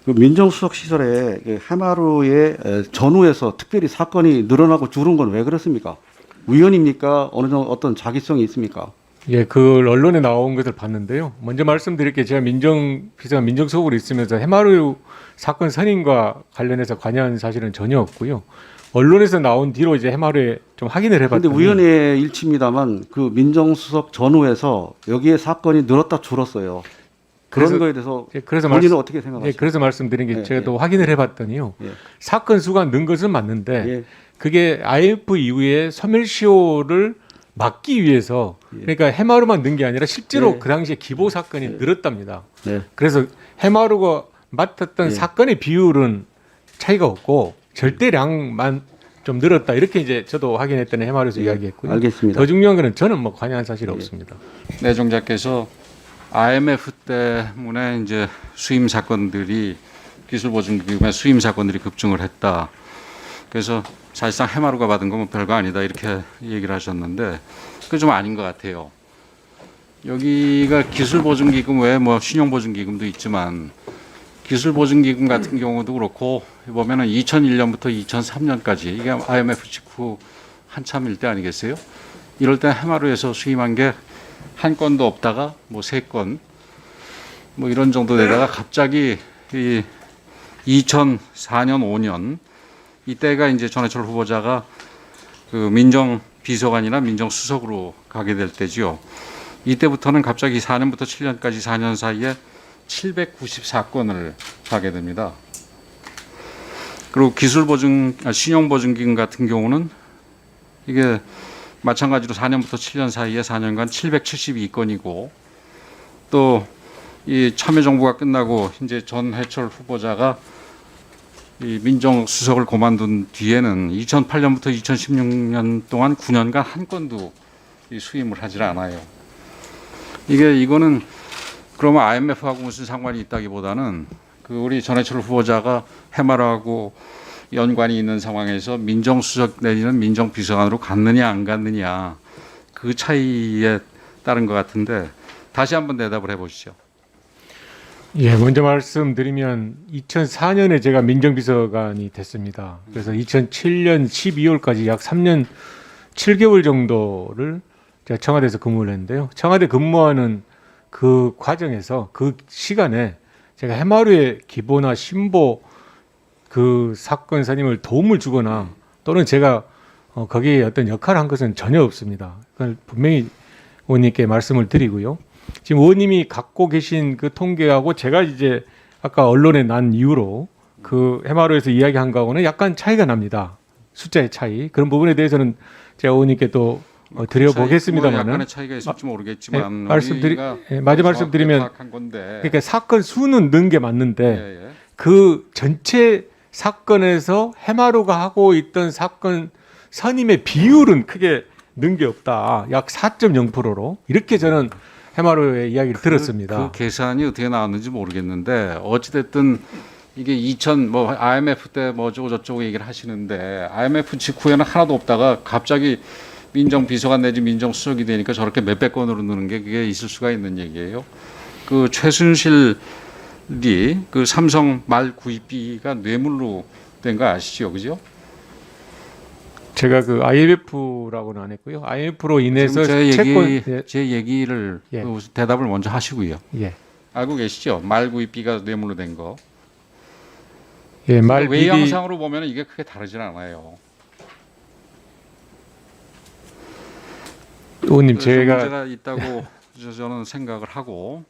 그 민정수석 시설에 해마루의 전후에서 특별히 사건이 늘어나고 줄은 건 왜 그렇습니까? 우연입니까? 어느 정도 어떤 자기성이 있습니까? 예, 그 언론에 나온 것을 봤는데요. 먼저 말씀드릴게 제가 민정비서관 민정수석으로 있으면서 해마루 사건 선임과 관련해서 관여한 사실은 전혀 없고요. 언론에서 나온 뒤로 이제 해마루에 좀 확인을 그런데 해봤더니 우연의 일치입니다만 그 민정수석 전후에서 여기에 사건이 늘었다 줄었어요. 그런 그래서- 거에 대해서 예, 그래서 본인은 말씀- 어떻게 예, 생각하십니까? 그래서 말씀드린 게 예, 제가 예. 또 확인을 해봤더니요. 예. 사건 수가 는 것은 맞는데 예. 그게 IMF 이후에 소멸시효를 막기 위해서 그러니까 해마루만 는 게 아니라 실제로 예. 그 당시에 기보 사건이 늘었답니다. 네. 그래서 해마루가 맡았던 예. 사건의 비율은 차이가 없고 절대량만 좀 늘었다 이렇게 이제 저도 확인했더니 해마루에서 예. 이야기했고요. 알겠습니다. 더 중요한 거는 저는 뭐 관여한 사실이 없습니다. 내정자께서 IMF 때문에 이제 수임 사건들이 기술보증기금의 수임 사건들이 급증을 했다. 그래서 사실상 해마루가 받은 건 별거 아니다 이렇게 얘기를 하셨는데 그게 좀 아닌 것 같아요. 여기가 기술보증기금 외에 뭐 신용보증기금도 있지만 기술보증기금 같은 경우도 그렇고 보면은 2001년부터 2003년까지 이게 IMF 직후 한참일 때 아니겠어요? 이럴 때 해마루에서 수임한 게 한 건도 없다가 뭐 세 건 뭐 이런 정도 되다가 갑자기 이 2004년 5년 이때가 이제 전해철 후보자가 그 민정비서관이나 민정수석으로 가게 될 때지요. 이때부터는 갑자기 4년부터 7년까지 4년 사이에 794건을 가게 됩니다. 그리고 신용보증기금 같은 경우는 이게 마찬가지로 4년부터 7년 사이에 4년간 772건이고 또 이 참여정부가 끝나고 이제 전해철 후보자가 이 민정수석을 그만둔 뒤에는 2008년부터 2016년 동안 9년간 한 건도 이 수임을 하질 않아요. 이거는 그러면 IMF하고 무슨 상관이 있다기보다는 그 우리 전해철 후보자가 해마루하고 연관이 있는 상황에서 민정수석 내지는 민정비서관으로 갔느냐 안 갔느냐 그 차이에 따른 것 같은데 다시 한번 대답을 해보시죠. 예, 먼저 말씀드리면 2004년에 제가 민정비서관이 됐습니다. 그래서 2007년 12월까지 약 3년 7개월 정도를 제가 청와대에서 근무를 했는데요. 청와대 근무하는 그 과정에서 그 시간에 제가 해마루의 기보나 신보 그 사건 선임을 도움을 주거나 또는 제가 거기에 어떤 역할을 한 것은 전혀 없습니다. 그걸 분명히 의원님께 말씀을 드리고요. 지금 의원님이 갖고 계신 그 통계하고 제가 이제 아까 언론에 난 이유로 그 해마루에서 이야기한 거하고는 약간 차이가 납니다. 숫자의 차이. 그런 부분에 대해서는 제가 의원님께 또 드려보겠습니다만은 약간의 차이가 있을지 모르겠지만 마저 말씀드리면 파악한 건데 그러니까 사건 수는 는 게 맞는데 예, 예. 그 전체 사건에서 해마루가 하고 있던 사건 선임의 비율은 크게 는 게 없다. 약 4.0%로 이렇게 저는 해마루의 이야기를 들었습니다. 그 계산이 어떻게 나왔는지 모르겠는데 어찌됐든 이게 뭐 IMF 때 뭐 어쩌고 저쩌고 얘기를 하시는데 IMF 직후에는 하나도 없다가 갑자기 민정비서관 내지 민정수석이 되니까 저렇게 몇백 건으로 느는 게 그게 있을 수가 있는 얘기예요. 그 최순실이 그 삼성 말 구입비가 뇌물로 된 거 아시죠, 그죠? 제가 그 IMF라고는 안 했고요. IMF로 인해서 채권 제 얘기를 예. 그 대답을 먼저 하시고요. 예. 알고 계시죠? 말 구입비가 뇌물로 된 거. 예, 말 비리 외양상으로 보면 이게 크게 다르진 않아요. 의원님 좀 제가 문제가 있다고 저는 생각을 하고